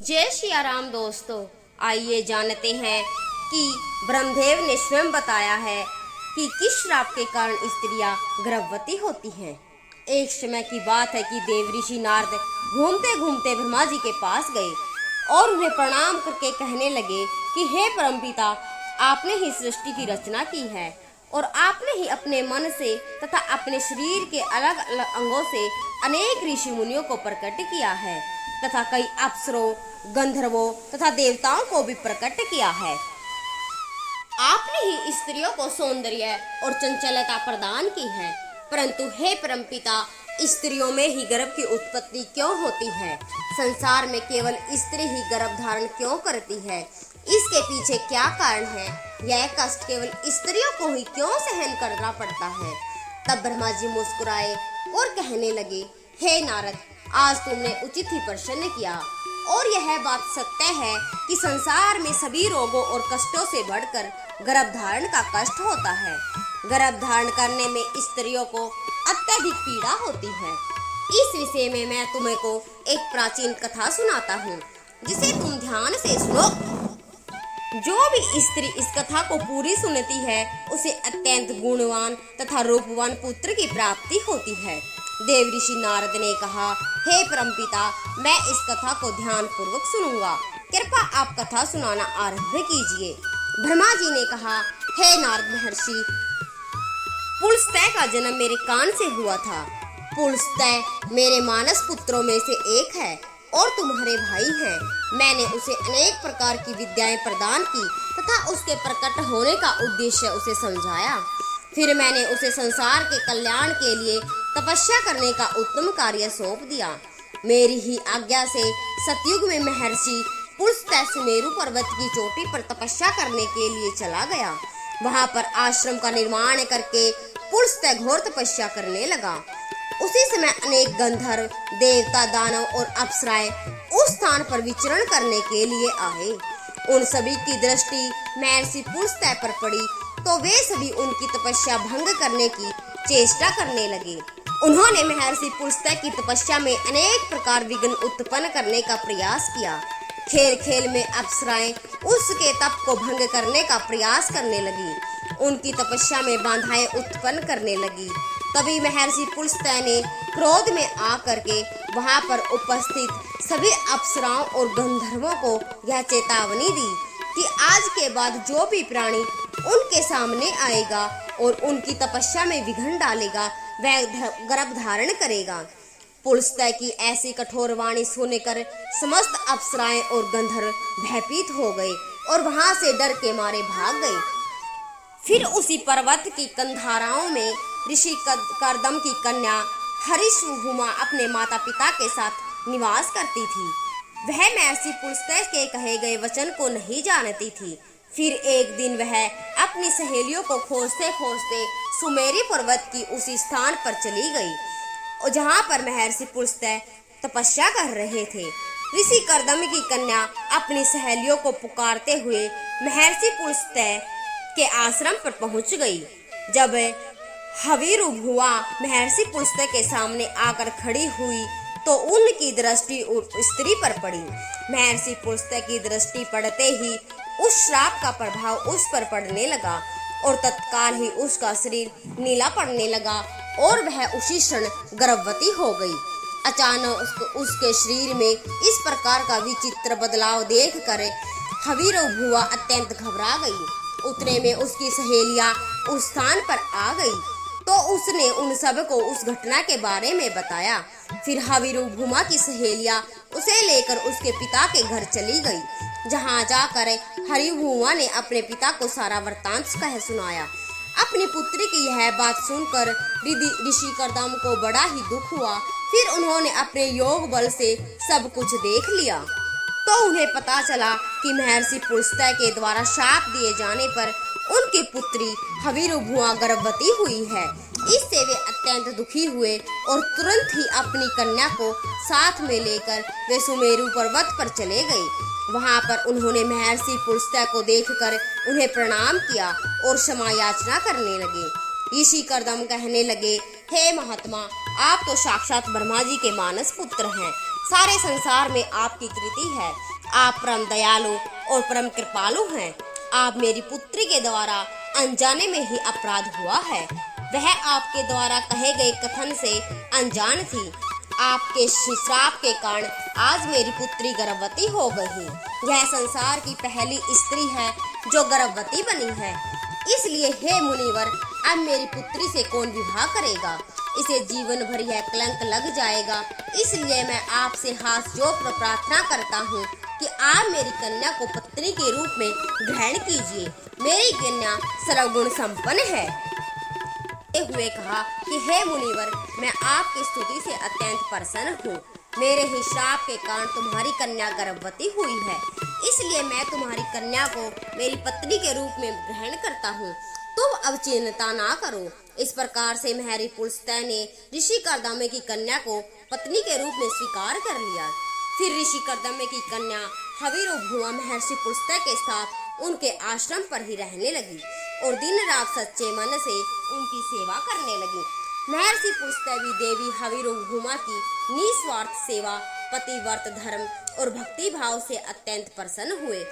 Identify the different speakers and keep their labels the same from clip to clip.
Speaker 1: जय सिया राम दोस्तों, आइए जानते हैं कि ब्रह्मदेव ने स्वयं बताया है कि किस श्राप के कारण स्त्रियां गर्भवती होती हैं। एक समय की बात है कि देव ऋषि नारद घूमते घूमते ब्रह्मा जी के पास गए और उन्हें प्रणाम करके कहने लगे कि हे परमपिता, आपने ही सृष्टि की रचना की है और आपने ही अपने मन से तथा अपने शरीर के अलग अलग अंगों से अनेक ऋषि मुनियों को प्रकट किया है तथा कई अप्सरों, गंधर्वों तथा देवताओं को भी प्रकट किया है। आपने ही स्त्रियों को सौंदर्य और चंचलता प्रदान की है, परंतु हे परमपिता, स्त्रियों में ही गर्भ की उत्पत्ति क्यों होती है? संसार में केवल स्त्री ही गर्भ धारण क्यों करती है? इसके पीछे क्या कारण है? यह कष्ट केवल स्त्रियों को ही क्यों सहन करना पड़ता है? तब ब्रह्मा जी मुस्कुराए और कहने लगे, हे नारद, आज तुमने उचित ही प्रश्न किया और यह बात सत्य है कि संसार में सभी रोगों और कष्टों से बढ़कर गर्भ धारण का कष्ट होता है। गर्भ धारण करने में स्त्रियों को अत्यधिक पीड़ा होती है। इस विषय में मैं तुम्हें को एक प्राचीन कथा सुनाता हूँ, जिसे तुम ध्यान से सुनो। जो भी स्त्री इस कथा को पूरी सुनती है, उसे अत्यंत गुणवान तथा रूपवान पुत्र की प्राप्ति होती है। देव ऋषि नारद ने कहा, हे परमपिता, मैं इस कथा को ध्यान पूर्वक सुनूंगा, कृपया आप कथा सुनाना आरंभ कीजिए। ब्रह्मा जी ने कहा, हे नारद महर्षि, पुलस्त्य का जन्म मेरे कान से हुआ था। पुलस्त्य मेरे मानस पुत्रों में से एक है और तुम्हारे भाई हैं। मैंने उसे अनेक प्रकार की विद्याएं प्रदान की तथा उसके प्रकट होने का उद्देश्य उसे समझाया। फिर मैंने उसे संसार के कल्याण के लिए तपस्या करने का उत्तम कार्य सौंप दिया। मेरी ही आज्ञा से सतयुग में महर्षि पुलस्त्य सुमेरु पर्वत की चोटी पर तपस्या करने के लिए चला गया। वहां पर आश्रम का निर्माण करके पुलस्त्य घोर तपस्या करने लगा। उसी समय अनेक गंधर्व, देवता, दानव और अप्सराएं उस स्थान पर विचरण करने के लिए आए। उन सभी की दृष्टि महर्षि पुलस्त्य पर पड़ी तो वे सभी उनकी तपस्या भंग करने की चेष्टा करने लगे। उन्होंने महर्षि पुलस्त्य की तपस्या में अनेक प्रकार विघ्न उत्पन्न करने का प्रयास किया। खेल खेल में अप्सराएं उसके तप को भंग करने का प्रयास करने लगी, उनकी तपस्या में बाधाएं उत्पन्न करने लगी। तभी महर्षि पुलस्त्य ने क्रोध में आकर के वहां पर उपस्थित सभी अप्सराओं और गंधर्वों को यह चेतावनी दी कि आज के बाद जो भी प्राणी उनके सामने आएगा और उनकी तपस्या में विघ्न डालेगा, वह गर्भ धारण करेगा। पुलस्त्य की ऐसी कठोर वाणी सुनकर समस्त अप्सराएं और गंधर्व भयभीत हो गए और वहां से डर के मारे भाग गए। फिर उसी पर्वत की कंधाराओं में ऋषि कर्दम की कन्या हरिशुहुमा अपने माता पिता के साथ निवास करती थी। वह महर्षि पुलस्त्य के कहे गए वचन को नहीं जानती थी। फिर एक दिन वह अपनी सहेलियों को खोजते खोजते सुमेरु पर्वत की उसी स्थान पर चली गई और जहां पर महर्षि पुलस्त्य तपस्या कर रहे थे। ऋषि कर्दम की कन्या अपनी सहेलियों को पुकारते हुए महर्षि पुलस्त्य के आश्रम पर पहुंच गई। जब हविरुभुआ महर्षि पुलस्त्य के सामने आकर खड़ी हुई तो उनकी दृष्टि उस स्त्री पर पड़ी। महर्षि पुलस्त्य की दृष्टि पड़ते ही उस श्राप का प्रभाव उस पर पड़ने लगा और तत्काल ही उसका शरीर नीला पड़ने लगा और वह उसी क्षण गर्भवती हो गई। अचानक उसके शरीर में इस प्रकार का विचित्र बदलाव देखकर हविरुभुआ अत्यंत घबरा गई। उतने में उसकी सहेलियां उस स्थान पर आ गई तो उसने उन सब को उस घटना के बारे में बताया। फिर हविरुभुआ की सहेलियां उसे लेकर उसके पिता के घर चली गई, जहां जाकर हरिभुआ ने अपने पिता को सारा वृत्तांत कह सुनाया। अपनी पुत्री की यह बात सुनकर ऋषि कर्दम को बड़ा ही दुख हुआ। फिर उन्होंने अपने योग बल से सब कुछ देख लिया तो उन्हें पता चला कि महर्षि पुलस्त्य के द्वारा शाप दिए जाने पर उनकी पुत्री हविरुभुआ गर्भवती हुई है। इससे वे अत्यंत दुखी हुए और तुरंत ही अपनी कन्या को साथ में लेकर वे सुमेरु पर्वत पर चले गए। वहां पर उन्होंने महर्षि पुलस्त्य को देखकर उन्हें प्रणाम किया और क्षमा याचना करने लगे। ऋषि कर्दम कहने लगे, हे महात्मा, आप तो साक्षात ब्रह्मा जी के मानस पुत्र हैं। सारे संसार में आपकी कृति है। आप परम दयालु और परम कृपालु हैं। आप मेरी पुत्री के द्वारा अनजाने में ही अपराध हुआ है। वह आपके द्वारा कहे गए कथन से अनजान थी। आपके श्राप के कारण आज मेरी पुत्री गर्भवती हो गई। यह संसार की पहली स्त्री है जो गर्भवती बनी है। इसलिए हे मुनिवर, अब मेरी पुत्री से कौन विवाह करेगा? इसे जीवन भर यह कलंक लग जाएगा। इसलिए मैं आपसे हाथ जोड़कर प्रार्थना करता हूँ कि आप मेरी कन्या को पत्नी के रूप में ग्रहण कीजिए। मेरी कन्या सर्वगुण संपन्न है। हुए कहा कि हे मुनिवर, मैं आपकी स्तुति से अत्यंत प्रसन्न हूँ। मेरे ही श्राप के कारण तुम्हारी कन्या गर्भवती हुई है। इसलिए मैं तुम्हारी कन्या को मेरी पत्नी के रूप में ग्रहण करता हूँ। तुम अब चिंता ना करो। इस प्रकार से महर्षि पुलस्त्य ने ऋषि कर्दम की कन्या को पत्नी के रूप में स्वीकार कर लिया। फिर ऋषि कर्दम की कन्या हविर्भुआ महर्षि पुलस्त्य के साथ उनके आश्रम पर ही रहने लगी और दिन रात सच्चे मन से उनकी सेवा करने लगी। महर्षि पुलस्त्य भी देवी हविर्भुआ की निस्वार्थ सेवा, पतिव्रत धर्म और भक्ति भाव से अत्यंत प्रसन्न हुए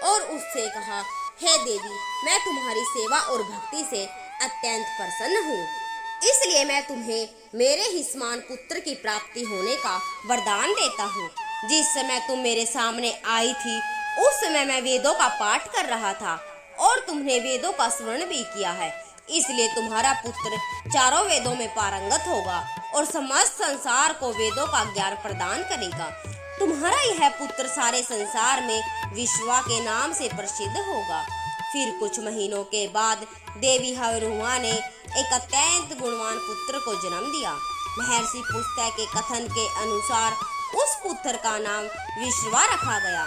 Speaker 1: और उससे कहा, हे देवी, मैं तुम्हारी सेवा और भक्ति से अत्यंत प्रसन्न हूँ। इसलिए मैं तुम्हें मेरे ही समान पुत्र की प्राप्ति होने का वरदान देता हूँ। जिस समय तुम मेरे सामने आई थी उस समय मैं वेदों का पाठ कर रहा था और तुमने वेदों का स्मरण भी किया है। इसलिए तुम्हारा पुत्र चारों वेदों में पारंगत होगा और समस्त संसार को वेदों का ज्ञान प्रदान करेगा। तुम्हारा यह पुत्र सारे संसार में विश्वा के नाम से प्रसिद्ध होगा। फिर कुछ महीनों के बाद देवी हविर्भुआ ने एक अत्यंत गुणवान पुत्र को जन्म दिया। महर्षि पुलस्त्य के कथन के अनुसार उस पुत्र का नाम विश्रवा रखा गया।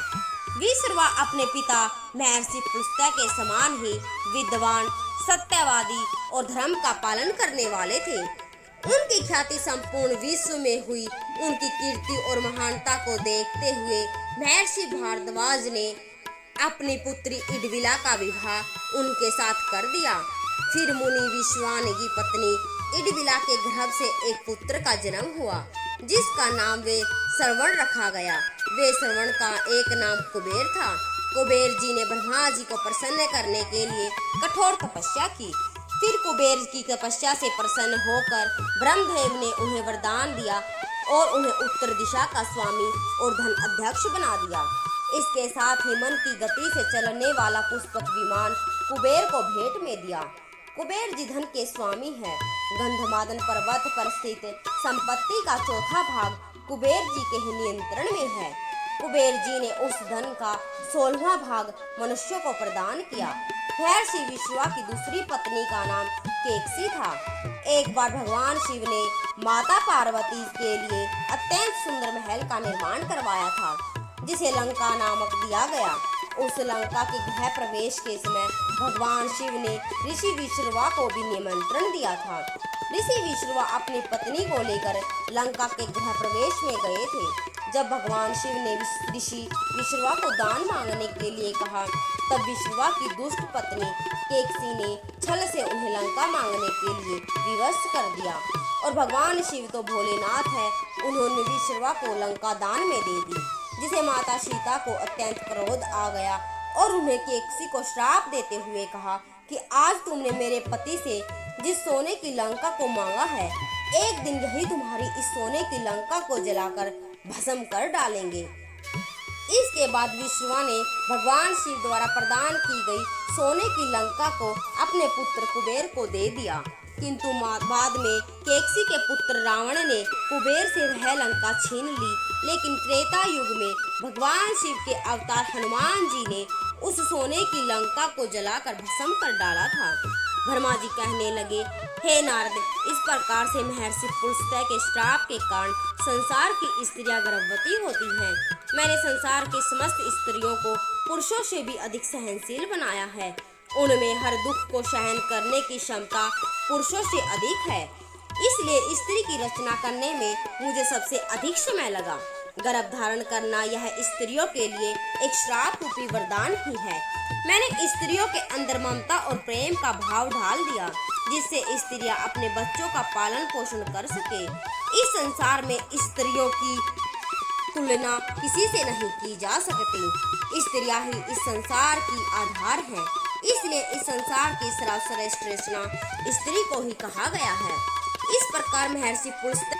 Speaker 1: विश्रवा अपने पिता महर्षि पुलस्त्य के समान ही विद्वान, सत्यवादी और धर्म का पालन करने वाले थे। उनकी ख्याति संपूर्ण विश्व में हुई। उनकी कीर्ति और महानता को देखते हुए महर्षि भारद्वाज ने अपनी पुत्री इडविला का विवाह उनके साथ कर दिया। फिर मुनि विश्वान की पत्नी इडविला के गर्भ से एक पुत्र का जन्म हुआ जिसका नाम वे श्रवण रखा गया। वे श्रवण का एक नाम कुबेर था। कुबेर जी ने ब्रह्मा जी को प्रसन्न करने के लिए कठोर तपस्या की। फिर कुबेर की तपस्या से प्रसन्न होकर ब्रह्मदेव ने उन्हें वरदान दिया और उन्हें उत्तर दिशा का स्वामी और धन अध्यक्ष बना दिया। इसके साथ ही मन की गति से चलने वाला पुष्पक विमान कुबेर को भेंट में दिया। कुबेर जी धन के स्वामी है। गंधमादन पर्वत पर स्थित संपत्ति का चौथा भाग कुबेर जी के ही नियंत्रण में है। कुबेर जी ने उस धन का 16वां भाग मनुष्यों को प्रदान किया। महर्षि विश्वा की दूसरी पत्नी का नाम केकसी था। एक बार भगवान शिव ने माता पार्वती के लिए अत्यंत सुंदर महल का निर्माण करवाया था जिसे लंका नामक दिया गया। उस लंका के गृह प्रवेश के समय भगवान शिव ने ऋषि विश्रवा को भी निमंत्रण दिया था। ऋषि विश्रवा अपनी पत्नी को लेकर लंका के गृह प्रवेश में गए थे। जब भगवान शिव ने ऋषि विश्रवा को दान मांगने के लिए कहा तब विश्रवा की दुष्ट पत्नी केकसी ने छल से उन्हें लंका मांगने के लिए विवश कर दिया और भगवान शिव तो भोलेनाथ है, उन्होंने विश्रवा को लंका दान में दे दी, जिसे माता सीता को अत्यंत क्रोध आ गया और उन्हें केकसी को श्राप देते हुए कहा कि आज तुमने मेरे पति से जिस सोने की लंका को मांगा है, एक दिन यही तुम्हारी इस सोने की लंका को जलाकर भस्म कर डालेंगे। इसके बाद विश्रवा ने भगवान शिव द्वारा प्रदान की गई सोने की लंका को अपने पुत्र कुबेर को दे दिया। किंतु बाद में केकसी के पुत्र रावण ने कुबेर से वह लंका छीन ली। लेकिन त्रेता युग में भगवान शिव के अवतार हनुमान जी ने उस सोने की लंका को जलाकर भस्म कर डाला था। ब्रह्मा जी कहने लगे, हे नारद, इस प्रकार से महर्षि पुलस्त्य के श्राप के कारण संसार की स्त्रियां गर्भवती होती हैं। मैंने संसार के समस्त स्त्रियों को पुरुषों से भी अधिक सहनशील बनाया है। उनमें हर दुख को सहन करने की क्षमता पुरुषों से अधिक है। इसलिए स्त्री की रचना करने में मुझे सबसे अधिक समय लगा। गर्भ धारण करना यह स्त्रियों के लिए एक श्राप रूपी वरदान ही है। मैंने स्त्रियों के अंदर ममता और प्रेम का भाव डाल दिया जिससे स्त्रियां अपने बच्चों का पालन पोषण कर सके। इस संसार में स्त्रियों की तुलना किसी से नहीं की जा सकती। स्त्रियां ही इस संसार की आधार हैं, इसलिए इस संसार की सर्वश्रेष्ठ रचना स्त्री को ही कहा गया है। इस प्रकार महर्षि पुलस्त्य